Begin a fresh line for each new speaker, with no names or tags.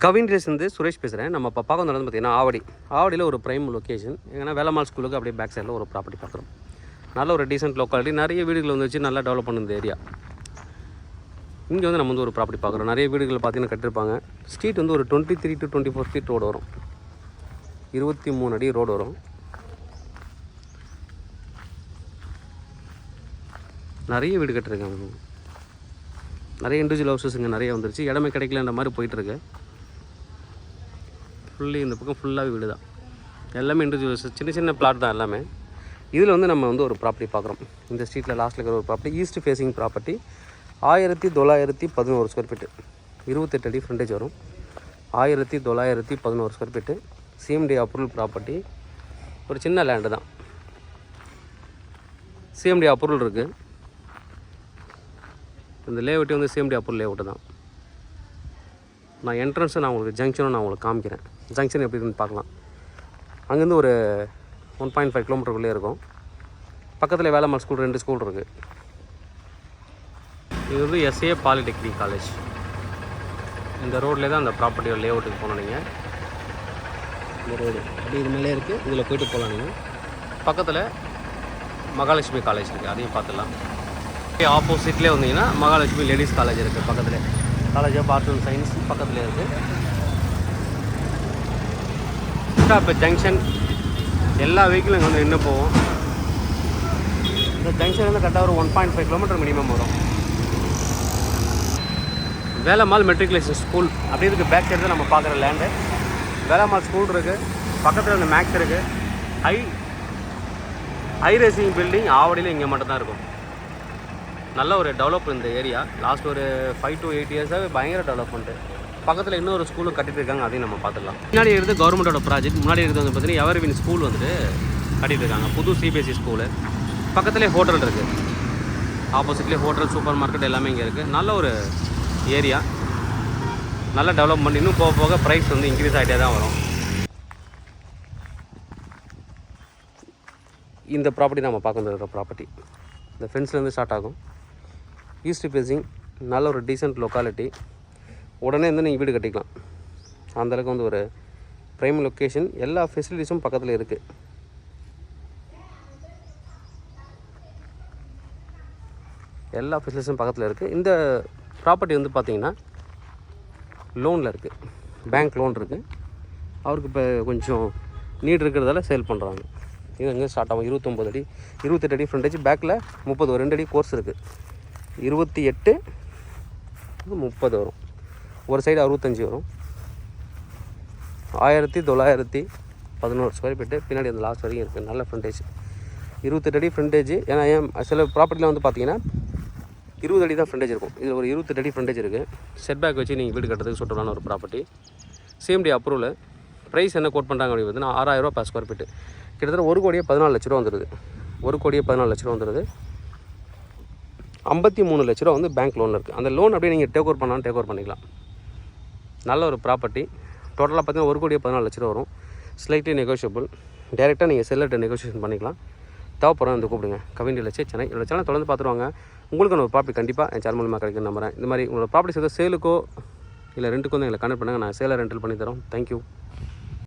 கவின்லேருந்து சுரேஷ் பேசுகிறேன். நம்ம இப்போ பார்க்க நடந்து பார்த்தீங்கன்னா ஆவடியில் ஒரு ப்ரைம் லொக்கேஷன். ஏன்னா வேலம்மாள் ஸ்கூலுக்கு அப்படியே பேக் சைடில் ஒரு ப்ராப்பர்ட்டி பார்க்குறோம். நல்ல ஒரு டீசென்ட் லோக்காலிட்டி, நிறைய வீடுகள் வந்துச்சு, நல்லா டெவலப் பண்ணுற ஏரியா. இங்கே வந்து நம்ம வந்து ஒரு ப்ராப்பர்ட்டி பார்க்குறோம். நிறைய வீடுகள் பார்த்தீங்கன்னா கட்டிருப்பாங்க. ஸ்ட்ரீட் வந்து ஒரு 23 to 24 ஃபீட் ரோடு வரும், 23 அடி ரோடு வரும். நிறைய வீடு கட்டிருக்காங்க, நிறைய இண்டிவிஜுவல் ஹவுசஸ் இங்கே நிறைய வந்துருச்சு. இடமே கிடைக்கலன்ற மாதிரி போயிட்டுருக்கு. ஃபுல்லி இந்த பக்கம் ஃபுல்லாகவே வீடு தான், எல்லாமே இண்டிவிஜுவல்ஸ், சின்ன சின்ன பிளாட் தான் எல்லாமே. இதில் வந்து நம்ம வந்து ஒரு ப்ராப்பர்ட்டி பார்க்குறோம். இந்த ஸ்ட்ரீட்டில் லாஸ்ட்டில் இருக்கிற ஒரு property, east facing property, 1911 square feet, 28 அடி ஃப்ரண்டேஜ் வரும். 1911 square feet, CMD approval property. ஒரு சின்ன லேண்டு தான், சிஎம்டி அப்ரூவல் இருக்குது. இந்த லேஅவுட்டே வந்து சிஎம்டி அப்ரூவல் லேஅவுட்டு தான். நான் என்ட்ரன்ஸை நான் உங்களுக்கு ஜங்ஷனும் நான் உங்களுக்கு காமிக்கிறேன். ஜங்ஷன் எப்படி இருக்குன்னு பார்க்கலாம். அங்கேருந்து ஒரு 1.5 கிலோமீட்டருக்குள்ளே இருக்கும். பக்கத்தில் வேலம்மாள் ஸ்கூல், 2 ஸ்கூல் இருக்குது. இது வந்து எஸ்ஏ பாலிடெக்னிக் காலேஜ். இந்த ரோட்லேயே தான் அந்த ப்ராப்பர்ட்டியோட லேஅவுட்டுக்கு போகணும். நீங்கள் இந்த ரோடு அப்படி இது மேலே இருக்குது, இதில் போய்ட்டு போகலாம். நீங்கள் பக்கத்தில் மகாலட்சுமி காலேஜ் இருக்குது, அதையும் பார்த்துடலாம். ஆப்போசிட்லேயே வந்தீங்கன்னா மகாலட்சுமி லேடிஸ் காலேஜ் இருக்குது. பக்கத்தில் college of arts and science பக்கத்துலேயே இருக்குது. இப்போ ஜங்ஷன் எல்லா வெஹிக்கிளும் இங்கே வந்து நின்று போவோம். இந்த ஜங்ஷன் வந்து கரெக்டாக ஒரு 1.5 கிலோமீட்டர் மினிமம் வரும். வேலம்மாள் மெட்ரிகுலேஷன் ஸ்கூல் அப்படி இருக்குது. பேக் சைடு தான் நம்ம பார்க்குற லேண்டு. வேலம்மாள் ஸ்கூல் இருக்குது, பக்கத்தில் வந்து மேக்ஸ் இருக்குது. ஹை ரேசிங் பில்டிங் ஆவடியில் இங்கே மட்டும்தான் இருக்கும். நல்ல ஒரு டெவலப் இந்த ஏரியா. லாஸ்ட் ஒரு 5 to 8 இயர்ஸாகவே பயங்கர டெவலப்மெண்ட்டு. பக்கத்தில் இன்னொரு ஸ்கூலும் கட்டிட்டு இருக்காங்க, அதையும் நம்ம பார்த்துக்கலாம். முன்னாடி இருக்குது கவர்மெண்ட்டோட ப்ராஜெக்ட். முன்னாடி இருக்குது வந்து பார்த்தீங்கன்னா எவர்வின் ஸ்கூல் வந்துட்டு கட்டிட்டு இருக்காங்க, புது சிபிஎஸ்சி ஸ்கூலு. பக்கத்துலேயே ஹோட்டல் இருக்குது, ஆப்போசிட்லேயே ஹோட்டல், சூப்பர் மார்க்கெட் எல்லாமே இங்கே இருக்குது. நல்ல ஒரு ஏரியா, நல்ல டெவலப்மெண்ட். இன்னும் போக போக ப்ரைஸ் வந்து இன்க்ரீஸ் ஆகிட்டே தான் வரும். இந்த ப்ராப்பர்ட்டி நம்ம பார்க்க இருக்கிற ப்ராப்பர்ட்டி இந்த ஃபென்ஸ்லேருந்து ஸ்டார்ட் ஆகும். ஈஸ்ட் ஃபேஸிங், நல்ல ஒரு டீசென்ட் லொக்காலிட்டி. உடனே வந்து நீங்கள் வீடு கட்டிக்கலாம். அந்தளவுக்கு வந்து ஒரு ப்ரைம் லொக்கேஷன். எல்லா ஃபெசிலிட்டிஸும் பக்கத்தில் இருக்குது. எல்லா ஃபெசிலிட்டிஸும் பக்கத்தில் இருக்குது. இந்த ப்ராப்பர்ட்டி வந்து பார்த்திங்கன்னா லோனில் இருக்குது, பேங்க் லோன் இருக்குது. அவருக்கு இப்போ கொஞ்சம் நீட் இருக்கிறதால சேல் பண்ணுறாங்க. இது எங்கே ஸ்டார்ட் ஆகும், 29 அடி 28 அடி ஃப்ரண்டேஜ், பேக்கில் 30 2 அடி கோர்ஸ் இருக்குது. 28 30 வரும், ஒரு சைடு 65 வரும். 1911 ஸ்கொயர் ஃபீட்டு, பின்னாடி அந்த லாஸ்ட் வரைக்கும் இருக்குது. நல்ல ஃப்ரண்டேஜ், 28 அடி ஃப்ரண்டேஜ். ஏன்னா சில ப்ராப்பர்ட்டியில் வந்து பார்த்தீங்கன்னா 20 அடி தான் ஃப்ரண்டேஜ் இருக்கும். இதில் ஒரு 28 அடி ஃப்ரண்டேஜ் இருக்குது. செட் பேக் வச்சு நீங்கள் வீடு கட்டுறதுக்கு சுட்டலான ஒரு ப்ராப்பர்ட்டி. CMD approval. ப்ரைஸ் என்ன கோட் பண்ணுறாங்க அப்படின்னு பார்த்தீங்கன்னா 6000 ரூபா per ஸ்கொயர் ஃபீட்டு. கிட்டத்தட்ட 1,14 லட்ச ரூபா வந்துடுது. 1,14 லட்ச ரூபா வந்துடுது. 53 லட்ச ரூபா வந்து பேங்க் லோனில் இருக்குது. அந்த லோன் அப்படியே நீங்கள் டேக் ஓவர் பண்ணாலும் டேக் ஓவர் பண்ணிக்கலாம். நல்ல ஒரு ப்ராப்பர்ட்டி. டோட்டலாக பார்த்தீங்கன்னா 1,14 லட்ச ரூபா வரும். Slightly negotiable. டேரெக்டாக நீங்கள் செல்லர்கிட்ட நெகோஷியேஷன் பண்ணிக்கலாம். தேவைப்படுறோம் வந்து கூப்பிடுங்க. Kavin real estate Chennai. என்னோட சேனல் தொடர்ந்து பார்த்துருவாங்க. உங்களுக்கு ஒரு ப்ராப்பர்ட்டி கண்டிப்பாக என் சேனல் மூலமாக கிடைக்கும் நம்புறேன். இந்த மாதிரி உங்களோட ப்ராப்பர்ட்டிஸ் ஏதோ சேலுக்கோ இல்லை ரெண்ட்டுக்கோ வந்து எங்களை கனெக்ட் பண்ணுங்கள். நான் சேலை ரெண்டல் பண்ணி தரோம். தேங்க்யூ.